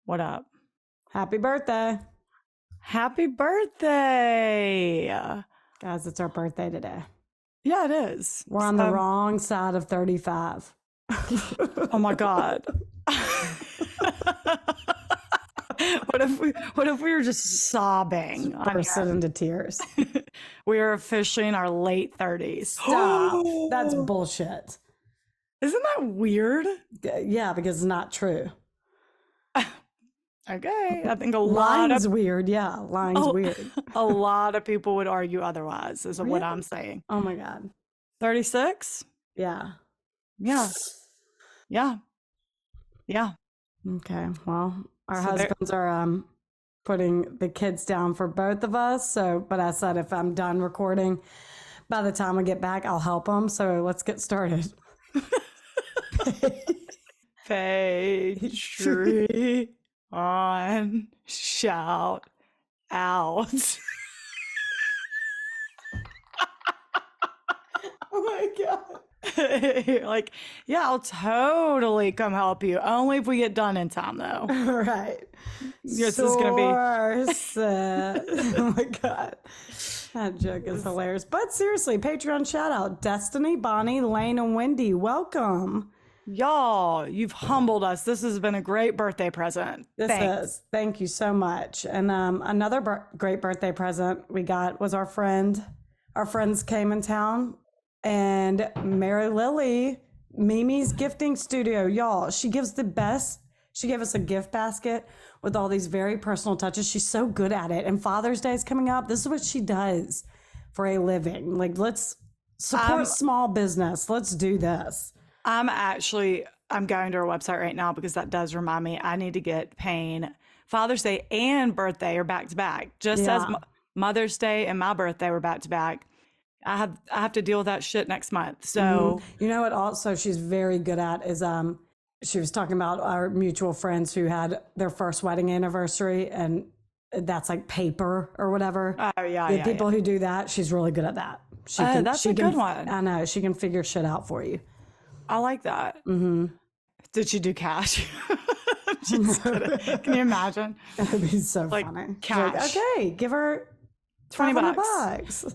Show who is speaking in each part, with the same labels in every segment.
Speaker 1: What up?
Speaker 2: Happy birthday.
Speaker 1: Happy birthday.
Speaker 2: Guys, it's our birthday today.
Speaker 1: Yeah, it is.
Speaker 2: We're on the wrong side of 35.
Speaker 1: Oh my God. What if we were just sobbing?
Speaker 2: Bursting into tears.
Speaker 1: We are officially in our late 30s.
Speaker 2: Stop. That's bullshit.
Speaker 1: Isn't that weird?
Speaker 2: Yeah, because it's not true.
Speaker 1: Okay. I think
Speaker 2: Lying's weird. Yeah, lying's weird.
Speaker 1: A lot of people would argue otherwise, is what I'm saying.
Speaker 2: Oh my God.
Speaker 1: 36?
Speaker 2: Yeah.
Speaker 1: Yeah. Yeah. Yeah.
Speaker 2: Okay. Well, our husbands are putting the kids down for both of us. So, but I said if I'm done recording, by the time I get back, I'll help them. So let's get started.
Speaker 1: Patreon shout out.
Speaker 2: Oh my God.
Speaker 1: Like, yeah, I'll totally come help you. Only if we get done in time, though.
Speaker 2: Right.
Speaker 1: This is going to be.
Speaker 2: Oh my God. That joke is hilarious. But seriously, Patreon shout out. Destiny, Bonnie, Lane, and Wendy. Welcome.
Speaker 1: Y'all, you've humbled us. This has been a great birthday present.
Speaker 2: Thanks. Thank you so much. And another great birthday present we got was our friend. Our friends came in town. And Mary Lily, Mimi's Gifting Studio, y'all, she gives the best. She gave us a gift basket with all these very personal touches. She's so good at it. And Father's Day is coming up. This is what she does for a living. Like, let's support small business. Let's do this.
Speaker 1: I'm going to her website right now because that does remind me I need to get Payne. Father's Day and birthday are back to back. Just as Mother's Day and my birthday were back to back. I have to deal with that shit next month. So
Speaker 2: you know what also she's very good at is she was talking about our mutual friends who had their first wedding anniversary, and that's like paper or whatever.
Speaker 1: Oh yeah.
Speaker 2: The people who do that, she's really good at that.
Speaker 1: That's a good one.
Speaker 2: I know, she can figure shit out for you.
Speaker 1: I like that. Mm-hmm. Did she do cash? Just kidding. Can you imagine?
Speaker 2: That'd be so funny.
Speaker 1: Cash.
Speaker 2: Like, okay, give her $20.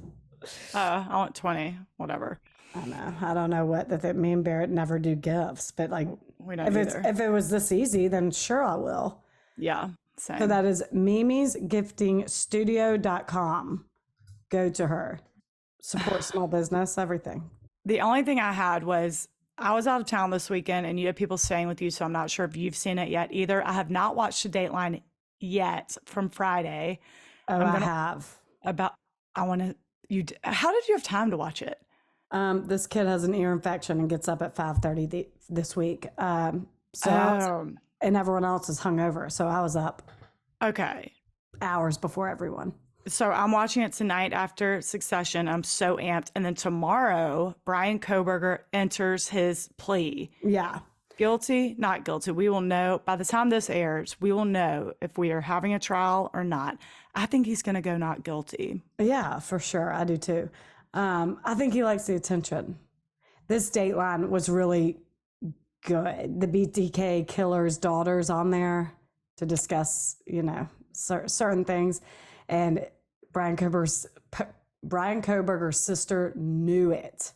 Speaker 1: I want 20, whatever.
Speaker 2: I know. I don't know that me and Barrett never do gifts, but like,
Speaker 1: we don't
Speaker 2: if it was this easy, then sure I will.
Speaker 1: Yeah. Same.
Speaker 2: So that is mimisgiftingstudio.com. Go to her. Support small business, everything.
Speaker 1: The only thing I had was I was out of town this weekend and you had people staying with you. So I'm not sure if you've seen it yet either. I have not watched the Dateline yet from Friday.
Speaker 2: Oh, I have.
Speaker 1: How did you have time to watch it?
Speaker 2: This kid has an ear infection and gets up at 5:30 this week. And everyone else is hungover. So I was up.
Speaker 1: Okay.
Speaker 2: Hours before everyone.
Speaker 1: So I'm watching it tonight after Succession. I'm so amped. And then tomorrow, Brian Koberger enters his plea.
Speaker 2: Yeah.
Speaker 1: Guilty, not guilty. We will know by the time this airs, we will know if we are having a trial or not. I think he's going to go not guilty.
Speaker 2: Yeah, for sure. I do too. I think he likes the attention. This Dateline was really good. The BTK killer's daughter's on there to discuss, certain things. And Brian Koberger's sister knew it.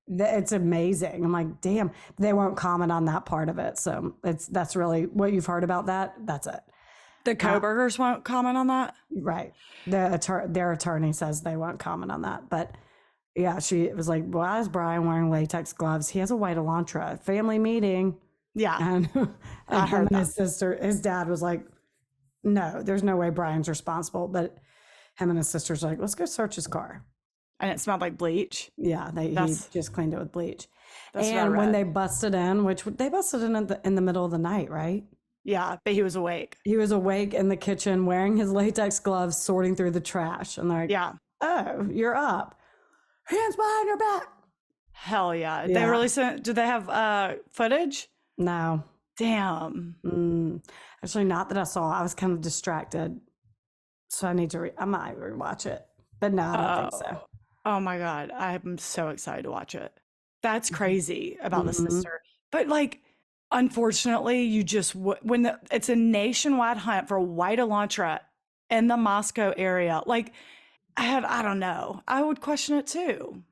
Speaker 2: It's amazing. I'm like, damn, they won't comment on that part of it. So that's really what you've heard about that. That's it.
Speaker 1: The Kobergers won't comment on that?
Speaker 2: Right. Their attorney says they won't comment on that. But yeah, she was like, why is Brian wearing latex gloves? He has a white Elantra. Family meeting.
Speaker 1: Yeah.
Speaker 2: And I heard his dad was like, no, there's no way Brian's responsible. But him and his sister's like, let's go search his car.
Speaker 1: And it smelled like bleach.
Speaker 2: Yeah, he just cleaned it with bleach. And when they busted in, they busted in the middle of the night, right?
Speaker 1: Yeah, but he was awake.
Speaker 2: He was awake in the kitchen wearing his latex gloves, sorting through the trash. And they're like,
Speaker 1: yeah.
Speaker 2: Oh, you're up. Hands behind your back.
Speaker 1: Hell yeah. They released it. Did they have footage?
Speaker 2: No.
Speaker 1: Damn.
Speaker 2: Actually, not that I saw. I was kind of distracted. So I might rewatch it. But no, I don't think so.
Speaker 1: Oh my God. I'm so excited to watch it. That's crazy about the sister. But like, Unfortunately, you just it's a nationwide hunt for white Elantra in the Moscow area. Like, I don't know. I would question it too.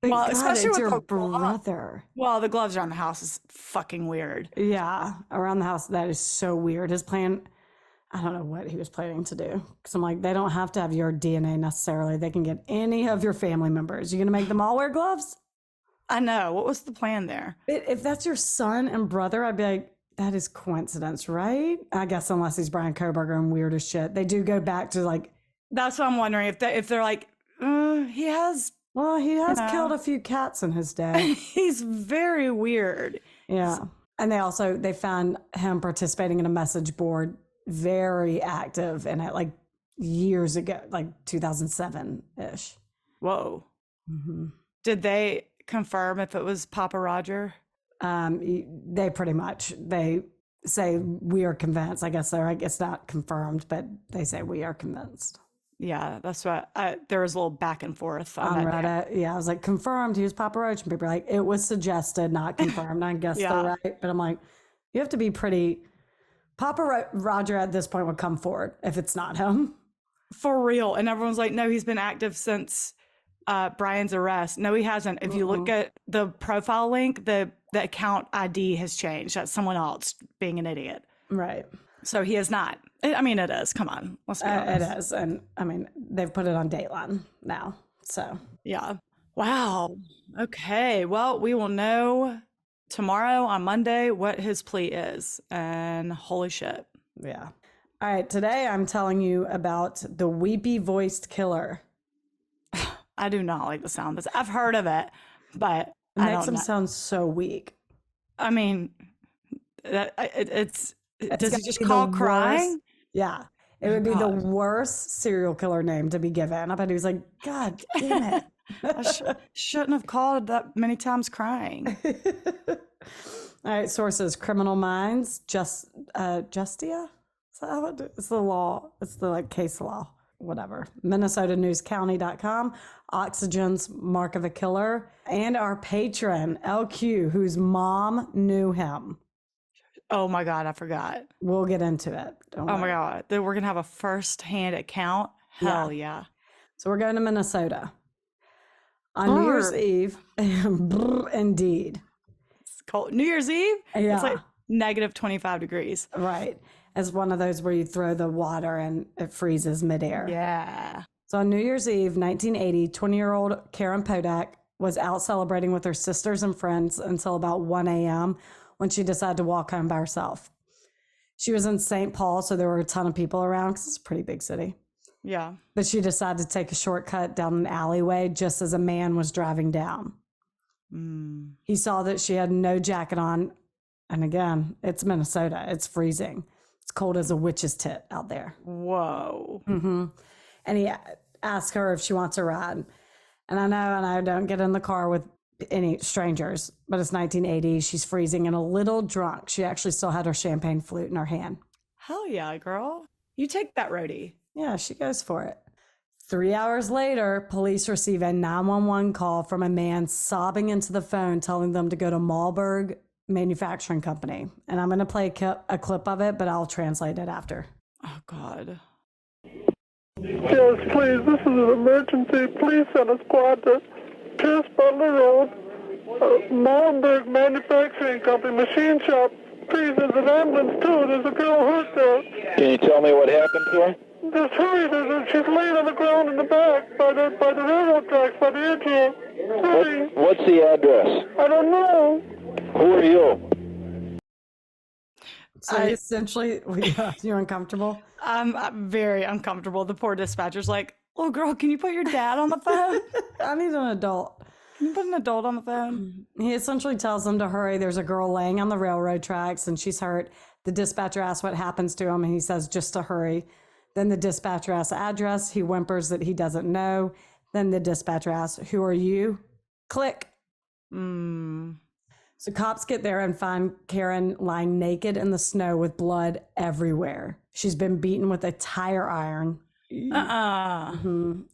Speaker 2: But
Speaker 1: Well,
Speaker 2: God,
Speaker 1: especially
Speaker 2: it's
Speaker 1: with
Speaker 2: your
Speaker 1: the
Speaker 2: brother.
Speaker 1: well, the gloves around the house is fucking weird.
Speaker 2: Yeah, around the house, that is so weird. His plan, I don't know what he was planning to do. Because I'm like, they don't have to have your DNA necessarily. They can get any of your family members. You going to make them all wear gloves?
Speaker 1: I know. What was the plan there?
Speaker 2: If that's your son and brother, I'd be like, that is coincidence, right? I guess unless he's Brian Koberger and weird as shit. They do go back to like.
Speaker 1: That's what I'm wondering if they're like, he has.
Speaker 2: Well, he has killed a few cats in his day.
Speaker 1: He's very weird.
Speaker 2: Yeah. And they found him participating in a message board, very active in it, like years ago, like 2007-ish.
Speaker 1: Whoa.
Speaker 2: Mm-hmm.
Speaker 1: Did they confirm if it was Papa Roger?
Speaker 2: They pretty much, they say we are convinced. I guess it's not confirmed, but they say we are convinced.
Speaker 1: Yeah, that's what there was a little back and forth on
Speaker 2: Reddit. Yeah, I was like, confirmed, he was Papa Roach. And people are like, it was suggested, not confirmed. I guess they're right. But I'm like, you have to be pretty. Papa Roger at this point would come forward if it's not him.
Speaker 1: For real. And everyone's like, no, he's been active since Brian's arrest. No, he hasn't. If you look at the profile link, the account ID has changed. That's someone else being an idiot.
Speaker 2: Right.
Speaker 1: So he is not. I mean, it is. Come on. Let's be honest.
Speaker 2: It is. And I mean, they've put it on Dateline now. So.
Speaker 1: Yeah. Wow. Okay. Well, we will know tomorrow on Monday what his plea is. And holy shit.
Speaker 2: Yeah. All right. Today I'm telling you about the Weepy Voiced Killer.
Speaker 1: I do not like the sound of this. I've heard of it, but
Speaker 2: it makes him sound so weak.
Speaker 1: I mean, it's does he just call crying?
Speaker 2: Yeah. It would be the worst serial killer name to be given. I bet he was like, God damn it.
Speaker 1: I shouldn't have called that many times crying.
Speaker 2: All right. Sources: Criminal Minds, Justia? Is that how it's the law? It's the like case law, whatever. MinnesotaNewsCounty.com, Oxygen's Mark of a Killer, and our patron, LQ, whose mom knew him.
Speaker 1: Oh my God, I forgot.
Speaker 2: We'll get into it.
Speaker 1: Oh my God. We're going to have a first-hand account? Hell yeah.
Speaker 2: So we're going to Minnesota. On New Year's Eve, indeed.
Speaker 1: It's cold. New Year's Eve?
Speaker 2: Yeah.
Speaker 1: It's like negative 25 degrees.
Speaker 2: Right. It's one of those where you throw the water and it freezes midair.
Speaker 1: Yeah.
Speaker 2: So on New Year's Eve, 1980, 20-year-old Karen Podak was out celebrating with her sisters and friends until about 1 a.m. when she decided to walk home by herself. She was in St. Paul, so there were a ton of people around because it's a pretty big city.
Speaker 1: Yeah.
Speaker 2: But she decided to take a shortcut down an alleyway just as a man was driving down. He saw that she had no jacket on. And again, it's Minnesota. It's freezing. It's cold as a witch's tit out there.
Speaker 1: Whoa.
Speaker 2: Mm-hmm. And he asked her if she wants a ride. And I don't get in the car with any strangers, but it's 1980. She's freezing and a little drunk. She actually still had her champagne flute in her hand.
Speaker 1: Hell yeah, girl. You take that roadie.
Speaker 2: Yeah, she goes for it. 3 hours later, police receive a 911 call from a man sobbing into the phone, telling them to go to Malberg Manufacturing Company. And I'm going to play a clip of it, but I'll translate it after.
Speaker 1: Oh, God.
Speaker 3: Yes, please. This is an emergency. Please send a squad to Pierce Butler Road, Malberg Manufacturing Company, machine shop. Please, there's an ambulance too. There's a girl hurt there.
Speaker 4: Can you tell me what happened to her?
Speaker 3: Just hurry. She's laying on the ground in the back by the railroad tracks, by the edge here. Hurry.
Speaker 4: What's the address?
Speaker 3: I don't know.
Speaker 4: Who are you?
Speaker 2: So essentially, you're uncomfortable?
Speaker 1: I'm very uncomfortable. The poor dispatcher's like, oh, girl, can you put your dad on the phone?
Speaker 2: I need an adult.
Speaker 1: Can you put an adult on the phone?
Speaker 2: He essentially tells them to hurry. There's a girl laying on the railroad tracks and she's hurt. The dispatcher asks what happens to him and he says just to hurry. Then the dispatcher asks the address. He whimpers that he doesn't know. Then the dispatcher asks, who are you? Click. So cops get there and find Karen lying naked in the snow with blood everywhere. She's been beaten with a tire iron.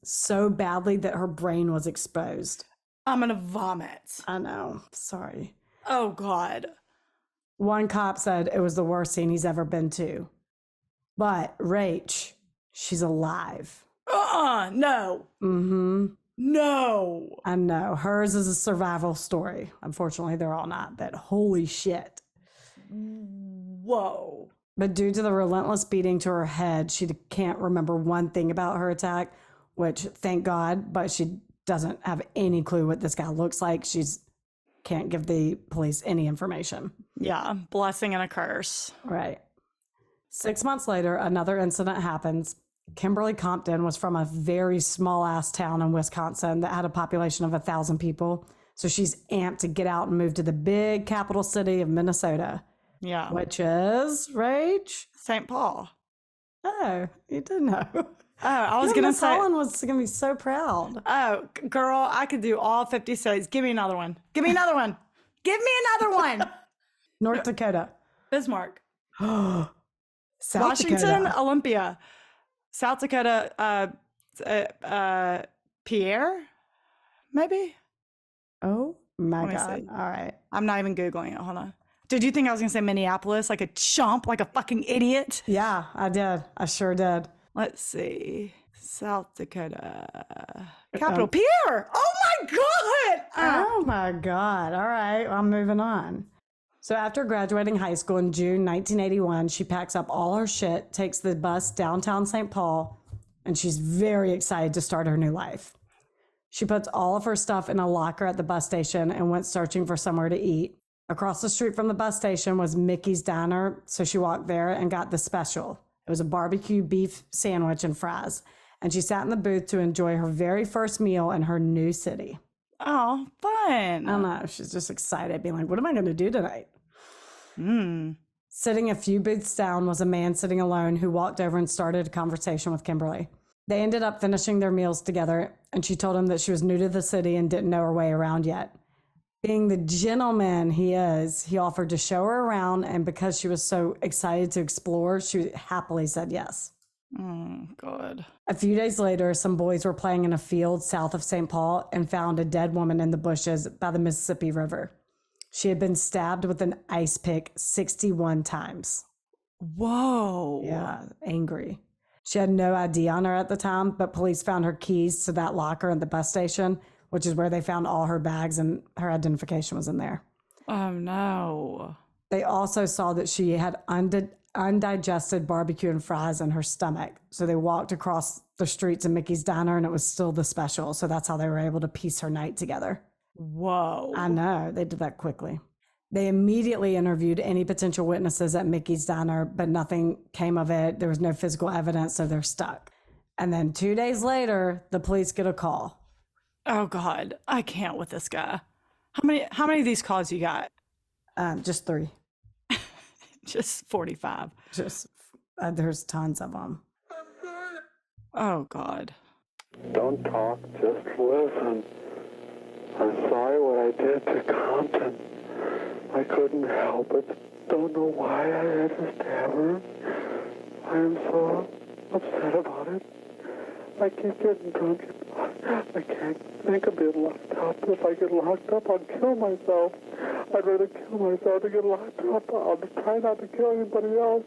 Speaker 2: So badly that her brain was exposed.
Speaker 1: I'm going to vomit.
Speaker 2: I know. Sorry.
Speaker 1: Oh, God.
Speaker 2: One cop said it was the worst scene he's ever been to. But Rach, she's alive.
Speaker 1: No.
Speaker 2: Mm-hmm.
Speaker 1: No.
Speaker 2: I know. Hers is a survival story. Unfortunately, they're all not, but holy shit.
Speaker 1: Whoa.
Speaker 2: But due to the relentless beating to her head, she can't remember one thing about her attack, which thank God, but she doesn't have any clue what this guy looks like. She's can't give the police any information.
Speaker 1: Yeah, blessing and a curse.
Speaker 2: Right. 6 months later, another incident happens. Kimberly Compton was from a very small ass town in Wisconsin that had a population of 1,000 people. So she's amped to get out and move to the big capital city of Minnesota.
Speaker 1: Yeah.
Speaker 2: Which is, Rach?
Speaker 1: St. Paul.
Speaker 2: Oh, you did know.
Speaker 1: Oh, I was going to
Speaker 2: Miss
Speaker 1: say.
Speaker 2: Holland was going to be so proud.
Speaker 1: Oh, girl, I could do all 50 states. Give me another one. Give me another one. Give me another one.
Speaker 2: North Dakota.
Speaker 1: Bismarck.
Speaker 2: South
Speaker 1: Washington,
Speaker 2: Dakota.
Speaker 1: Olympia. South Dakota, Pierre, maybe?
Speaker 2: Oh my
Speaker 1: Let me
Speaker 2: God.
Speaker 1: see.
Speaker 2: All right.
Speaker 1: I'm not even Googling it. Hold on. Did you think I was going to say Minneapolis like a chump, like a fucking idiot?
Speaker 2: Yeah, I did. I sure did.
Speaker 1: Let's see. South Dakota. Capital, Pierre. Oh my God.
Speaker 2: Oh my God. All right. I'm moving on. So after graduating high school in June 1981, she packs up all her shit, takes the bus downtown St. Paul, and she's very excited to start her new life. She puts all of her stuff in a locker at the bus station and went searching for somewhere to eat. Across the street from the bus station was Mickey's Diner, so she walked there and got the special. It was a barbecue beef sandwich and fries, and she sat in the booth to enjoy her very first meal in her new city.
Speaker 1: Oh, fun.
Speaker 2: I don't know. She's just excited, being like, what am I going to do tonight? Sitting a few booths down was a man sitting alone who walked over and started a conversation with Kimberly. They ended up finishing their meals together, and she told him that she was new to the city and didn't know her way around yet. Being the gentleman he is, he offered to show her around, and because she was so excited to explore, she happily said yes.
Speaker 1: God.
Speaker 2: A few days later, some boys were playing in a field south of St. Paul and found a dead woman in the bushes by the Mississippi River. She had been stabbed with an ice pick 61 times.
Speaker 1: Whoa.
Speaker 2: Yeah, angry. She had no ID on her at the time, but police found her keys to that locker at the bus station, which is where they found all her bags, and her identification was in there.
Speaker 1: Oh, no.
Speaker 2: They also saw that she had undigested barbecue and fries in her stomach. So they walked across the streets of Mickey's Diner, and it was still the special. So that's how they were able to piece her night together.
Speaker 1: Whoa.
Speaker 2: I know. They did that quickly. They immediately interviewed any potential witnesses at Mickey's Diner, but nothing came of it. There was no physical evidence, so they're stuck. And then 2 days later, the police get a call.
Speaker 1: Oh, God. I can't with this guy. How many of these calls you got?
Speaker 2: Just 3.
Speaker 1: Just 45.
Speaker 2: Just there's tons of them.
Speaker 1: Oh, God.
Speaker 3: Don't talk, just listen. I'm sorry what I did to Compton. I couldn't help it. Don't know why I had to stab her. I am so upset about it. I keep getting drunk. I can't think of being locked up. If I get locked up, I'll kill myself. I'd rather kill myself than get locked up. I'll try not to kill anybody else.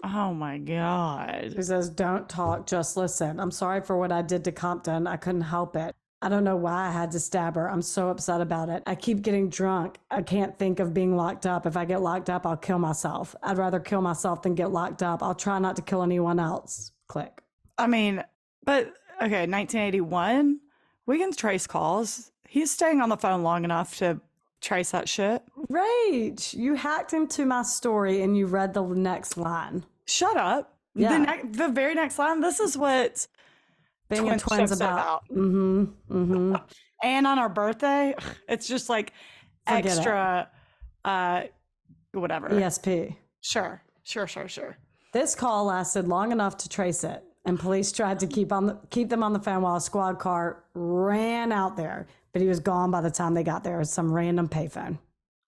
Speaker 1: Oh, my God.
Speaker 2: He says, don't talk, just listen. I'm sorry for what I did to Compton. I couldn't help it. I don't know why I had to stab her. I'm so upset about it. I keep getting drunk. I can't think of being locked up. If I get locked up, I'll kill myself. I'd rather kill myself than get locked up. I'll try not to kill anyone else. Click.
Speaker 1: I mean, but, okay, 1981, we can trace calls. He's staying on the phone long enough to trace that shit.
Speaker 2: Rach, you hacked into my story and you read the next line.
Speaker 1: Shut up.
Speaker 2: Yeah.
Speaker 1: The very next line, this is what
Speaker 2: Being a twin's about.
Speaker 1: And on our birthday, it's just like
Speaker 2: Forget
Speaker 1: extra, whatever.
Speaker 2: ESP.
Speaker 1: Sure.
Speaker 2: This call lasted long enough to trace it, and police tried to keep them on the phone while a squad car ran out there, but he was gone by the time they got there. It was some random payphone.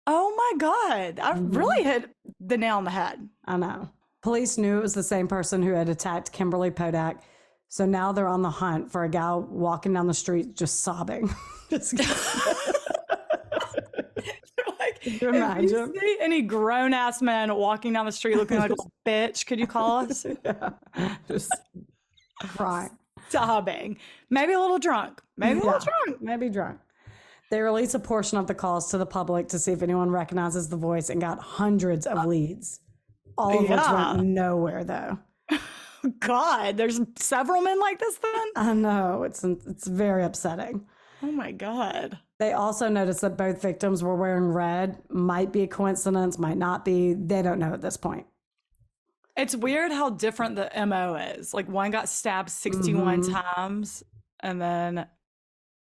Speaker 1: Oh my God. I really hit the nail on the head.
Speaker 2: I know. Police knew it was the same person who had attacked Kimberly Podak, so now they're on the hunt for a guy walking down the street just sobbing.
Speaker 1: They're like,
Speaker 2: Can you
Speaker 1: If you
Speaker 2: imagine?
Speaker 1: see any grown ass man walking down the street looking like a bitch, could you call us?
Speaker 2: Yeah. Just crying.
Speaker 1: Sobbing. Maybe a little drunk. Maybe a little drunk.
Speaker 2: Maybe drunk. They released a portion of the calls to the public to see if anyone recognizes the voice and got hundreds of leads. All of which went nowhere, though.
Speaker 1: God, there's several men like this then?
Speaker 2: I know. It's very upsetting.
Speaker 1: Oh my God.
Speaker 2: They also noticed that both victims were wearing red. Might be a coincidence, might not be. They don't know at this point.
Speaker 1: It's weird how different the MO is. Like one got stabbed 61 times, and then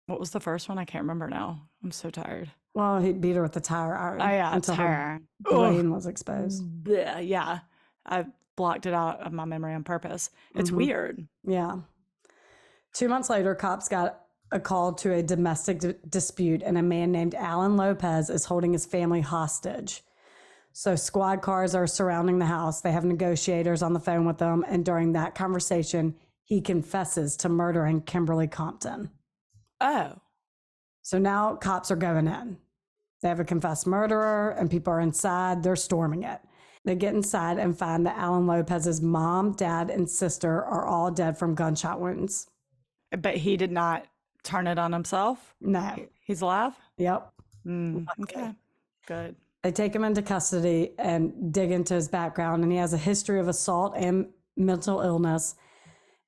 Speaker 1: what was the first one? I can't remember now. I'm so tired.
Speaker 2: Well, he beat her with the tire iron.
Speaker 1: Oh yeah,
Speaker 2: until
Speaker 1: tire.
Speaker 2: her brain was exposed.
Speaker 1: Blech, yeah, I blocked it out of my memory on purpose. It's weird.
Speaker 2: Yeah. 2 months later, cops got a call to a domestic dispute, and a man named Alan Lopez is holding his family hostage. So squad cars are surrounding the house. They have negotiators on the phone with them. And during that conversation, he confesses to murdering Kimberly Compton.
Speaker 1: Oh.
Speaker 2: So now cops are going in. They have a confessed murderer and people are inside. They're storming it. They get inside and find that Alan Lopez's mom, dad, and sister are all dead from gunshot wounds.
Speaker 1: But he did not turn it on himself?
Speaker 2: No.
Speaker 1: He's alive?
Speaker 2: Yep.
Speaker 1: Okay. Good.
Speaker 2: They take him into custody and dig into his background, and he has a history of assault and mental illness.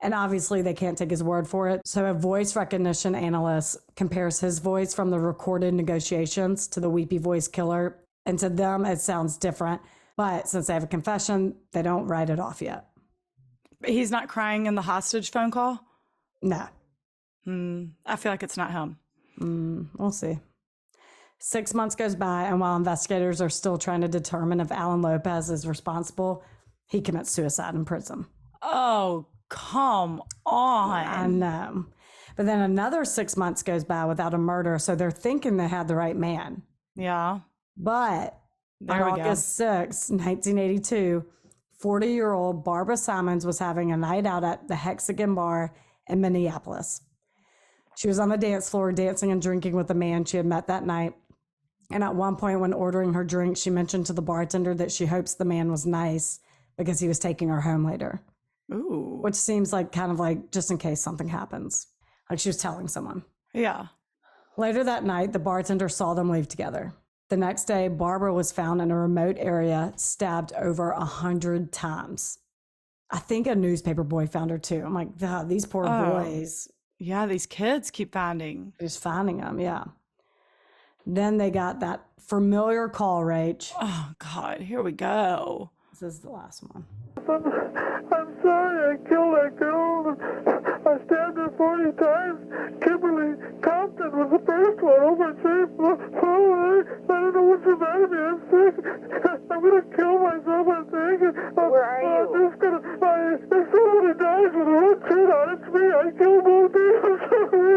Speaker 2: And obviously, they can't take his word for it. So a voice recognition analyst compares his voice from the recorded negotiations to the Weepy Voiced Killer. And to them, it sounds different. But since they have a confession, they don't write it off yet.
Speaker 1: But he's not crying in the hostage phone call?
Speaker 2: No.
Speaker 1: I feel like it's not him.
Speaker 2: We'll see. 6 months goes by, and while investigators are still trying to determine if Alan Lopez is responsible, he commits suicide in prison.
Speaker 1: Oh, come on.
Speaker 2: I know. But then another 6 months goes by without a murder, so they're thinking they had the right man.
Speaker 1: Yeah.
Speaker 2: But
Speaker 1: There
Speaker 2: on
Speaker 1: we go.
Speaker 2: August 6, 1982, 40-year-old Barbara Simons was having a night out at the Hexagon Bar in Minneapolis. She was on the dance floor dancing and drinking with a man she had met that night. And at one point when ordering her drink, she mentioned to the bartender that she hopes the man was nice because he was taking her home later.
Speaker 1: Ooh.
Speaker 2: Which seems like kind of like just in case something happens. Like she was telling someone.
Speaker 1: Yeah.
Speaker 2: Later that night, the bartender saw them leave together. The next day, Barbara was found in a remote area, stabbed over 100 times. I think a newspaper boy found her too. I'm like, God, these poor boys.
Speaker 1: Yeah, these kids keep finding.
Speaker 2: Just finding them, yeah. Then they got that familiar call, Rach.
Speaker 1: Oh, God, here we go.
Speaker 2: This is the last one.
Speaker 3: I'm sorry I killed that girl. I stabbed her 40 times. Kimberly Compton was the first one. Oh, my safe. I don't know what's the matter with me. I'm sick. I'm going to kill myself, I think.
Speaker 5: Where are you?
Speaker 3: I'm just going to... If somebody dies with a red shirt on, it's me. I killed both of you. I'm sorry.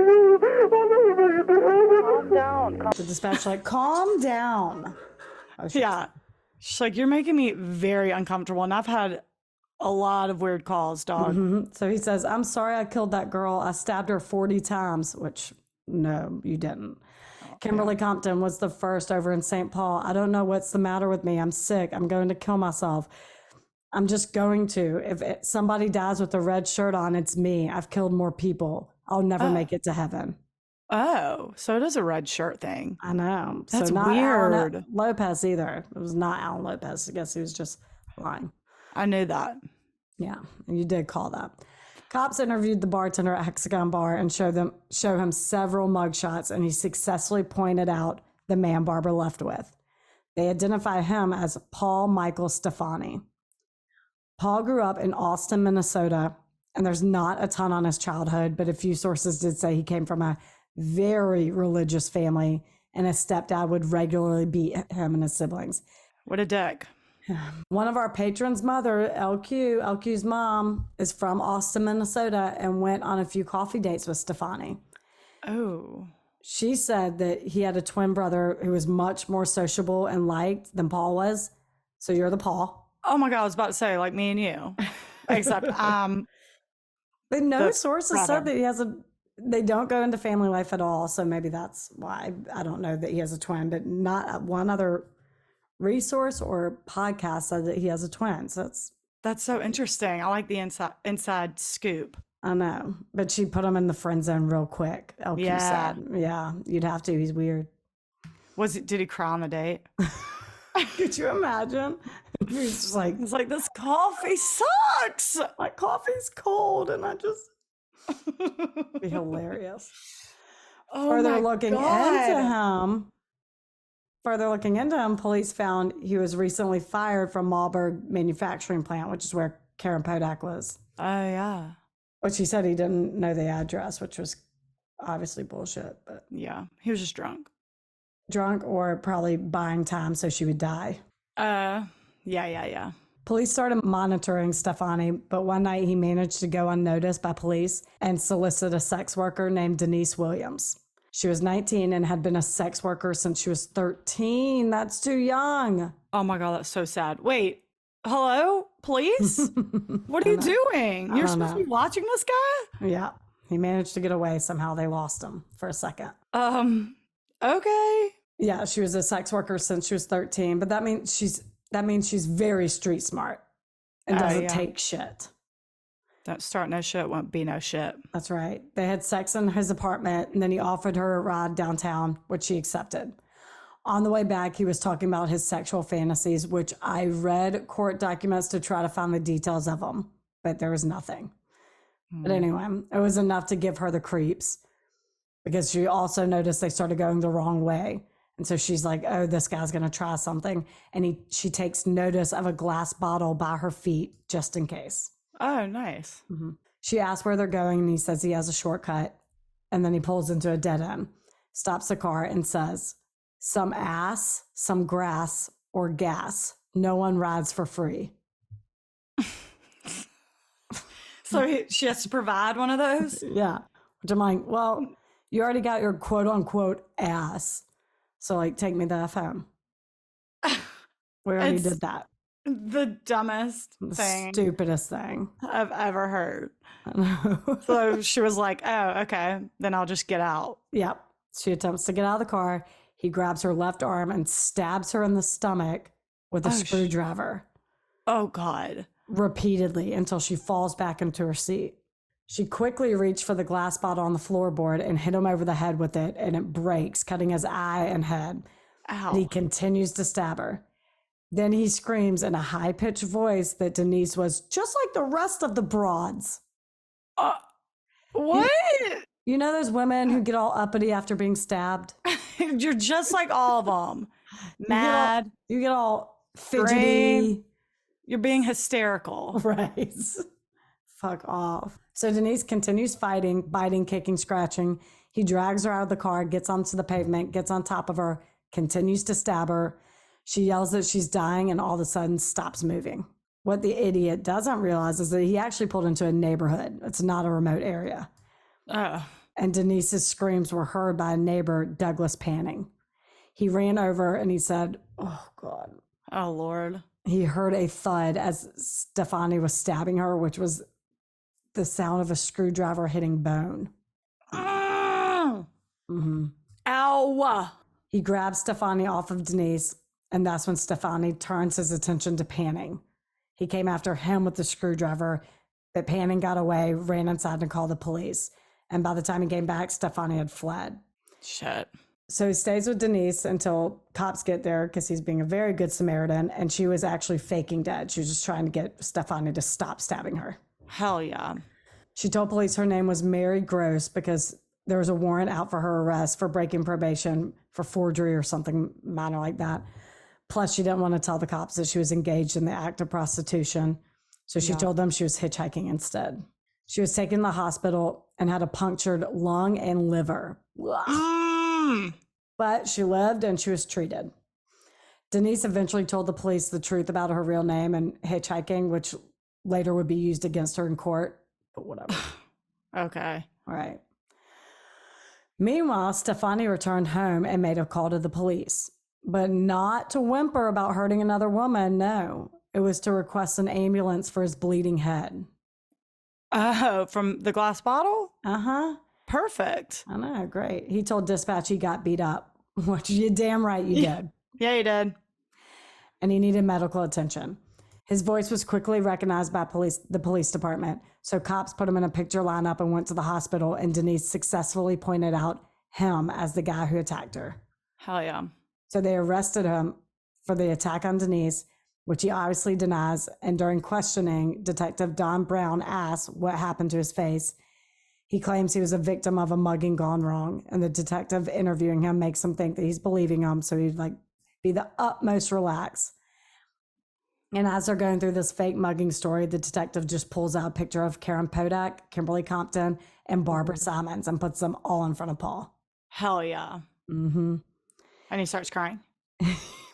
Speaker 3: I'll never make it to heaven.
Speaker 5: Calm down.
Speaker 2: The dispatch like, calm down. Oh,
Speaker 1: Yeah. She's like, you're making me very uncomfortable. And I've had a lot of weird calls, dog.
Speaker 2: So he says, I'm sorry I killed that girl. I stabbed her 40 times, which no, you didn't. Kimberly Compton was the first over in St. Paul. I don't know what's the matter with me. I'm sick. I'm going to kill myself. I'm just going to. If somebody dies with a red shirt on, it's me. I've killed more people. I'll never make it to heaven.
Speaker 1: Oh, so it is a red shirt thing.
Speaker 2: I know.
Speaker 1: That's
Speaker 2: so not
Speaker 1: weird.
Speaker 2: Alan Lopez either. It was not Alan Lopez. I guess he was just lying.
Speaker 1: I knew that.
Speaker 2: Yeah, and you did call that. Cops interviewed the bartender at Hexagon Bar and show him several mugshots, and he successfully pointed out the man Barbara left with. They identify him as Paul Michael Stefani. Paul grew up in Austin, Minnesota, and there's not a ton on his childhood, but a few sources did say he came from a very religious family, and his stepdad would regularly beat him and his siblings.
Speaker 1: What a dick.
Speaker 2: One of our patrons' mother, LQ's mom, is from Austin, Minnesota, and went on a few coffee dates with Stefani.
Speaker 1: Oh.
Speaker 2: She said that he had a twin brother who was much more sociable and liked than Paul was. So you're the Paul.
Speaker 1: Oh my God, I was about to say, like me and you. Except
Speaker 2: But no
Speaker 1: The
Speaker 2: sources
Speaker 1: brother.
Speaker 2: said that he has a They don't go into family life at all, so maybe that's why. I don't know that he has a twin, but not one other resource or podcast said that he has a twin. So
Speaker 1: That's so interesting. I like the inside scoop.
Speaker 2: I know, but she put him in the friend zone real quick. LQ said, "Yeah, you'd have to. He's weird."
Speaker 1: Did he cry on the date?
Speaker 2: Could you imagine? He's just like,
Speaker 1: It's like, this coffee sucks.
Speaker 2: my coffee's cold, and I just be hilarious.
Speaker 1: Oh
Speaker 2: Further
Speaker 1: my
Speaker 2: looking
Speaker 1: God.
Speaker 2: into him, police found he was recently fired from Marburg manufacturing plant, which is where Karen Podak was.
Speaker 1: Oh yeah.
Speaker 2: Which he said he didn't know the address, which was obviously bullshit, but
Speaker 1: Yeah. He was just drunk.
Speaker 2: drunk or probably buying time so she would die.
Speaker 1: Yeah.
Speaker 2: Police started monitoring Stefani, but one night he managed to go unnoticed by police and solicit a sex worker named Denise Williams. She was 19 and had been a sex worker since she was 13. That's too young.
Speaker 1: Oh my God, that's so sad. Wait, hello, police? What are you doing? You're supposed to be watching this guy?
Speaker 2: Yeah. He managed to get away. Somehow they lost him for a second.
Speaker 1: Okay.
Speaker 2: Yeah, she was a sex worker since she was 13, but that means she's very street smart and doesn't take shit.
Speaker 1: Don't start no shit, won't be no shit.
Speaker 2: That's right. They had sex in his apartment, and then he offered her a ride downtown, which she accepted. On the way back, he was talking about his sexual fantasies, which I read court documents to try to find the details of them, but there was nothing. But anyway, it was enough to give her the creeps because she also noticed they started going the wrong way. And so she's like, oh, this guy's going to try something. And she takes notice of a glass bottle by her feet just in case.
Speaker 1: Oh, nice.
Speaker 2: Mm-hmm. She asks where they're going, and he says he has a shortcut. And then he pulls into a dead end, stops the car, and says, some ass, some grass, or gas. No one rides for free.
Speaker 1: So she has to provide one of those?
Speaker 2: Yeah. Which I'm like, well, you already got your quote unquote ass. So like, take me the F home. We already did that.
Speaker 1: The dumbest thing.
Speaker 2: Stupidest thing
Speaker 1: I've ever heard.
Speaker 2: I know.
Speaker 1: So she was like, oh, okay, then I'll just get out.
Speaker 2: Yep. She attempts to get out of the car. He grabs her left arm and stabs her in the stomach with a screwdriver.
Speaker 1: Oh, God.
Speaker 2: Repeatedly until she falls back into her seat. She quickly reached for the glass bottle on the floorboard and hit him over the head with it, and it breaks, cutting his eye and head.
Speaker 1: Ow.
Speaker 2: And he continues to stab her. Then he screams in a high-pitched voice that Denise was just like the rest of the broads.
Speaker 1: What?
Speaker 2: You know those women who get all uppity after being stabbed?
Speaker 1: You're just like all of them. Mad.
Speaker 2: You get all fidgety.
Speaker 1: Scream. You're being hysterical.
Speaker 2: Right. Fuck off. So Denise continues fighting, biting, kicking, scratching. He drags her out of the car, gets onto the pavement, gets on top of her, continues to stab her. She yells that she's dying and all of a sudden stops moving. What the idiot doesn't realize is that he actually pulled into a neighborhood. It's not a remote area. And Denise's screams were heard by a neighbor, Douglas Panning. He ran over and he said, oh, God.
Speaker 1: Oh, Lord.
Speaker 2: He heard a thud as Stefani was stabbing her, which was the sound of a screwdriver hitting bone. Mm-hmm.
Speaker 1: Ow.
Speaker 2: He grabs Stefani off of Denise, and that's when Stefani turns his attention to Panning. He came after him with the screwdriver, but Panning got away, ran inside and called the police. And by the time he came back, Stefani had fled.
Speaker 1: Shit.
Speaker 2: So he stays with Denise until cops get there because he's being a very good Samaritan, and she was actually faking dead. She was just trying to get Stefani to stop stabbing her.
Speaker 1: Hell yeah.
Speaker 2: She told police her name was Mary Gross because there was a warrant out for her arrest for breaking probation for forgery or something minor like that. Plus, she didn't want to tell the cops that she was engaged in the act of prostitution. So she told them she was hitchhiking instead. She was taken to the hospital and had a punctured lung and liver. But she lived and she was treated. Denise eventually told the police the truth about her real name and hitchhiking, which later would be used against her in court, but whatever.
Speaker 1: Okay.
Speaker 2: All right. Meanwhile, Stefani returned home and made a call to the police, but not to whimper about hurting another woman. No, it was to request an ambulance for his bleeding head.
Speaker 1: Oh, from the glass bottle?
Speaker 2: Uh-huh.
Speaker 1: perfect.
Speaker 2: I know, great. He told dispatch he got beat up, which you damn right you did.
Speaker 1: Yeah, he did.
Speaker 2: And he needed medical attention. His voice was quickly recognized by the police department. So cops put him in a picture lineup and went to the hospital, and Denise successfully pointed out him as the guy who attacked her.
Speaker 1: Hell yeah.
Speaker 2: So they arrested him for the attack on Denise, which he obviously denies. And during questioning, Detective Don Brown asked what happened to his face. He claims he was a victim of a mugging gone wrong. And the detective interviewing him makes him think that he's believing him. So he'd like be the utmost relaxed. And as they're going through this fake mugging story, the detective just pulls out a picture of Karen Podak, Kimberly Compton, and Barbara Simons and puts them all in front of Paul.
Speaker 1: Hell yeah.
Speaker 2: Mm-hmm.
Speaker 1: And he starts crying.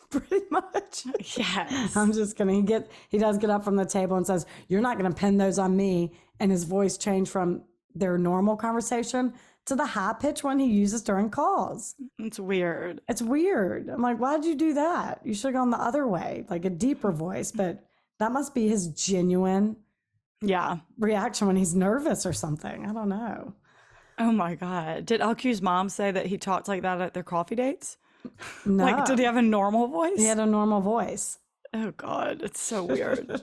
Speaker 2: Pretty much.
Speaker 1: Yes.
Speaker 2: I'm just kidding. He does get up from the table and says, "You're not going to pin those on me." And his voice changed from their normal conversation to the high pitch one he uses during calls.
Speaker 1: It's weird.
Speaker 2: It's weird. I'm like, why'd you do that? You should have gone the other way, like a deeper voice. But that must be his genuine reaction when he's nervous or something. I don't know.
Speaker 1: Oh my God. Did LQ's mom say that he talked like that at their coffee dates?
Speaker 2: No.
Speaker 1: Like, did he have a normal voice?
Speaker 2: He had a normal voice.
Speaker 1: Oh God, it's so weird.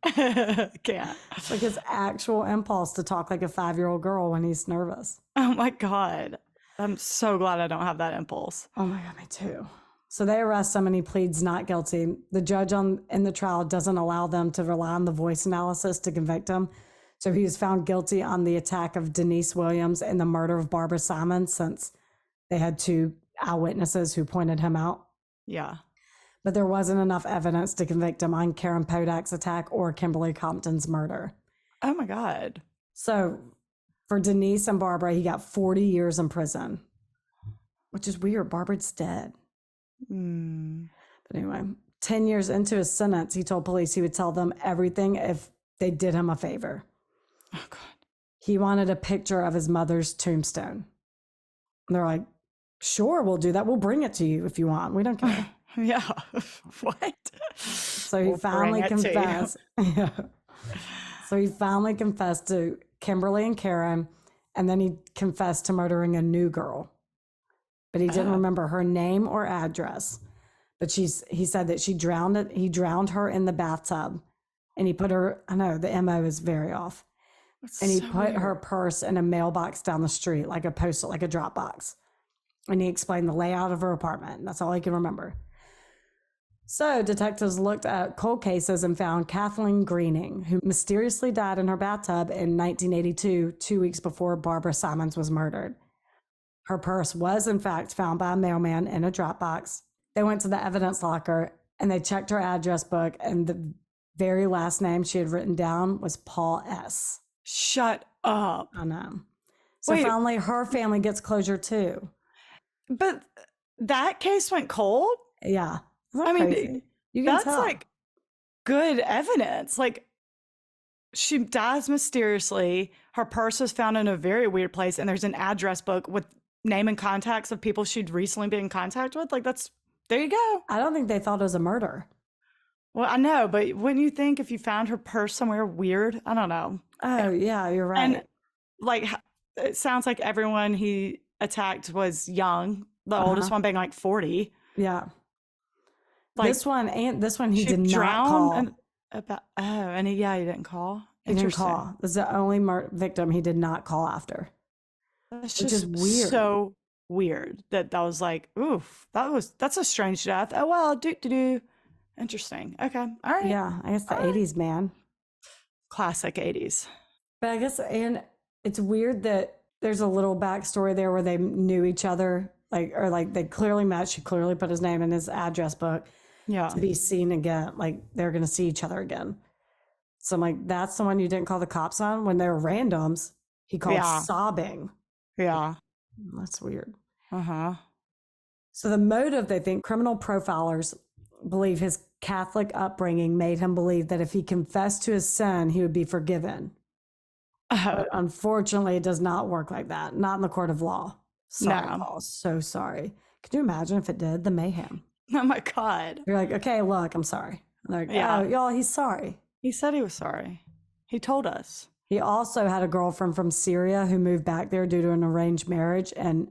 Speaker 1: I can't.
Speaker 2: It's like his actual impulse to talk like a 5-year-old girl when he's nervous.
Speaker 1: Oh my God. I'm so glad I don't have that impulse.
Speaker 2: Oh my God, me too. So they arrest him and he pleads not guilty. The judge in the trial doesn't allow them to rely on the voice analysis to convict him. So he was found guilty on the attack of Denise Williams and the murder of Barbara Simons, since they had 2 eyewitnesses who pointed him out.
Speaker 1: Yeah.
Speaker 2: But there wasn't enough evidence to convict him on Karen Podak's attack or Kimberly Compton's murder.
Speaker 1: Oh my God.
Speaker 2: So for Denise and Barbara, he got 40 years in prison, which is weird. Barbara's dead. But anyway, 10 years into his sentence, he told police he would tell them everything if they did him a favor.
Speaker 1: Oh God.
Speaker 2: He wanted a picture of his mother's tombstone. And they're like, "Sure, we'll do that. We'll bring it to you if you want. We don't care."
Speaker 1: Yeah. What?
Speaker 2: So he finally confessed. Yeah. So he finally confessed to Kimberly and Karen, and then he confessed to murdering a new girl. But he didn't remember her name or address. But he said that he drowned her in the bathtub, and he put her, I know the MO is very off.
Speaker 1: That's
Speaker 2: And he
Speaker 1: so
Speaker 2: put
Speaker 1: weird.
Speaker 2: her purse in a mailbox down the street, like a postal, like a drop box. And he explained the layout of her apartment. That's all he can remember. So detectives looked at cold cases and found Kathleen Greening, who mysteriously died in her bathtub in 1982, 2 weeks before Barbara Simons was murdered. Her purse was, in fact, found by a mailman in a drop box. They went to the evidence locker and they checked her address book, and the very last name she had written down was Paul S.
Speaker 1: Shut up.
Speaker 2: I know. So
Speaker 1: Wait.
Speaker 2: finally, her family gets closure too.
Speaker 1: But that case went cold?
Speaker 2: Yeah. Isn't that
Speaker 1: I mean,
Speaker 2: crazy? You can
Speaker 1: That's
Speaker 2: tell.
Speaker 1: like good evidence. Like, she dies mysteriously. Her purse was found in a very weird place, and there's an address book with name and contacts of people she'd recently been in contact with. Like, there you go.
Speaker 2: I don't think they thought it was a murder.
Speaker 1: Well, I know, but wouldn't you think if you found her purse somewhere weird? I don't know.
Speaker 2: Oh, yeah, you're right.
Speaker 1: And like, it sounds like everyone he attacked was young. The oldest one being like 40.
Speaker 2: Yeah.
Speaker 1: Like,
Speaker 2: this one he
Speaker 1: she
Speaker 2: did not
Speaker 1: drowned
Speaker 2: call.
Speaker 1: and he didn't call.
Speaker 2: He didn't
Speaker 1: Interesting.
Speaker 2: call. This is the only victim he did not call after.
Speaker 1: That's
Speaker 2: Which
Speaker 1: just
Speaker 2: is weird.
Speaker 1: So weird that was like, oof, that's a strange death. Oh well, do. Interesting. Okay. All right.
Speaker 2: Yeah, I guess the
Speaker 1: All right.
Speaker 2: 80s, man.
Speaker 1: Classic 80s.
Speaker 2: But I guess, and it's weird that there's a little backstory there where they knew each other, like they clearly met. She clearly put his name in his address book
Speaker 1: Yeah.
Speaker 2: to be seen again. Like they're going to see each other again. So I'm like, that's the one you didn't call the cops on when they were randoms. He called sobbing.
Speaker 1: Yeah.
Speaker 2: That's weird.
Speaker 1: Uh-huh.
Speaker 2: So the motive, they think criminal profilers believe his Catholic upbringing made him believe that if he confessed to his sin, he would be forgiven. But unfortunately, it does not work like that. Not in the court of law. Sorry,
Speaker 1: No.
Speaker 2: Paul. So sorry. Could you imagine if it did? The mayhem.
Speaker 1: Oh my God.
Speaker 2: You're like, okay, look, I'm sorry. And they're like,
Speaker 1: Yeah.
Speaker 2: oh, y'all, he's sorry.
Speaker 1: He said he was sorry. He told us.
Speaker 2: He also had a girlfriend from Syria who moved back there due to an arranged marriage, and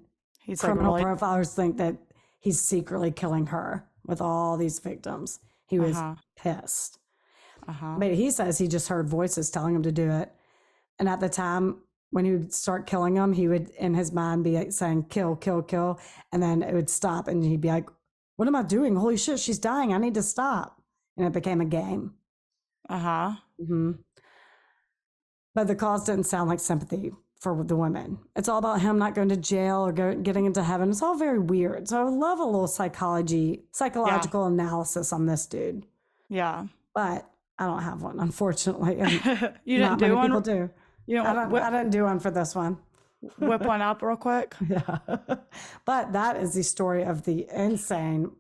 Speaker 1: He's
Speaker 2: criminal
Speaker 1: like, really?
Speaker 2: profilers think that he's secretly killing her with all these victims. He was pissed. But he says he just heard voices telling him to do it. And at the time, when he would start killing them, he would, in his mind, be like saying, kill, kill, kill. And then it would stop, and he'd be like, what am I doing? Holy shit, she's dying. I need to stop. And it became a game. Mm-hmm. But the calls didn't sound like sympathy for the women. It's all about him not going to jail or getting into heaven. It's all very weird. So I would love a little psychological analysis on this dude.
Speaker 1: Yeah.
Speaker 2: But I don't have one, unfortunately.
Speaker 1: You didn't do one?
Speaker 2: People do. I didn't do one for this one.
Speaker 1: Whip one up real quick.
Speaker 2: Yeah. But that is the story of the insane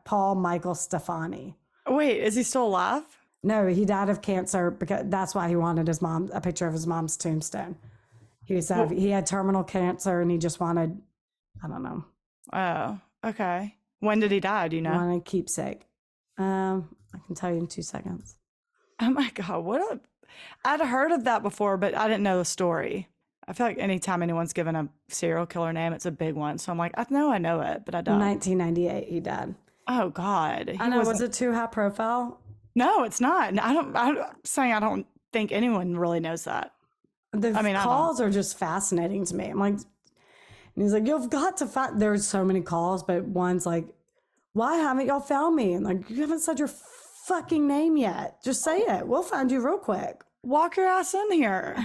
Speaker 2: Paul Michael Stefani.
Speaker 1: Wait, is he still alive?
Speaker 2: No, he died of cancer because that's why he wanted a picture of his mom's tombstone. He had terminal cancer and he just wanted, I don't know.
Speaker 1: Oh, okay. When did he die? Do you know?
Speaker 2: Wanted a keepsake. I can tell you in 2 seconds.
Speaker 1: Oh my God. I'd heard of that before, but I didn't know the story. I feel like anytime anyone's given a serial killer name, it's a big one. So I'm like, I know it, but I don't.
Speaker 2: 1998, he died.
Speaker 1: Oh God.
Speaker 2: I know. Was it too high profile?
Speaker 1: No, it's not. I'm saying I don't think anyone really knows that.
Speaker 2: The calls are just fascinating to me. I'm like, and he's like, you've got to find, there's so many calls, but one's like, why haven't y'all found me? And like, you haven't said your fucking name yet. Just say it. We'll find you real quick.
Speaker 1: Walk your ass in here.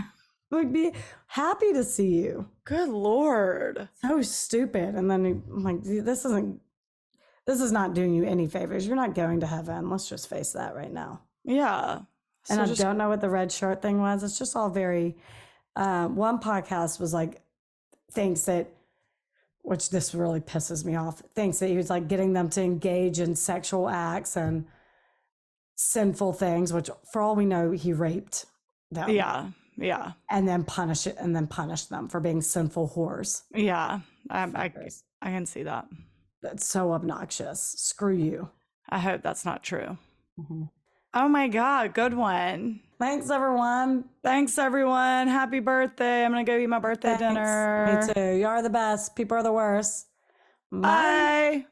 Speaker 2: We'd be happy to see you.
Speaker 1: Good Lord.
Speaker 2: So stupid. And then I'm like, this is not doing you any favors. You're not going to heaven. Let's just face that right now.
Speaker 1: Yeah.
Speaker 2: And I don't know what the red shirt thing was. It's just all very, one podcast was like, which this really pisses me off, thinks that he was like getting them to engage in sexual acts and sinful things, which for all we know, he raped them.
Speaker 1: Yeah. Yeah.
Speaker 2: And then punish them for being sinful whores.
Speaker 1: Yeah. I can see that.
Speaker 2: That's so obnoxious. Screw you.
Speaker 1: I hope that's not true.
Speaker 2: Mm-hmm.
Speaker 1: Oh my God. Good one.
Speaker 2: Thanks, everyone.
Speaker 1: Happy birthday. I'm going to go eat my birthday dinner.
Speaker 2: Me too. You are the best. People are the worst.
Speaker 1: Bye.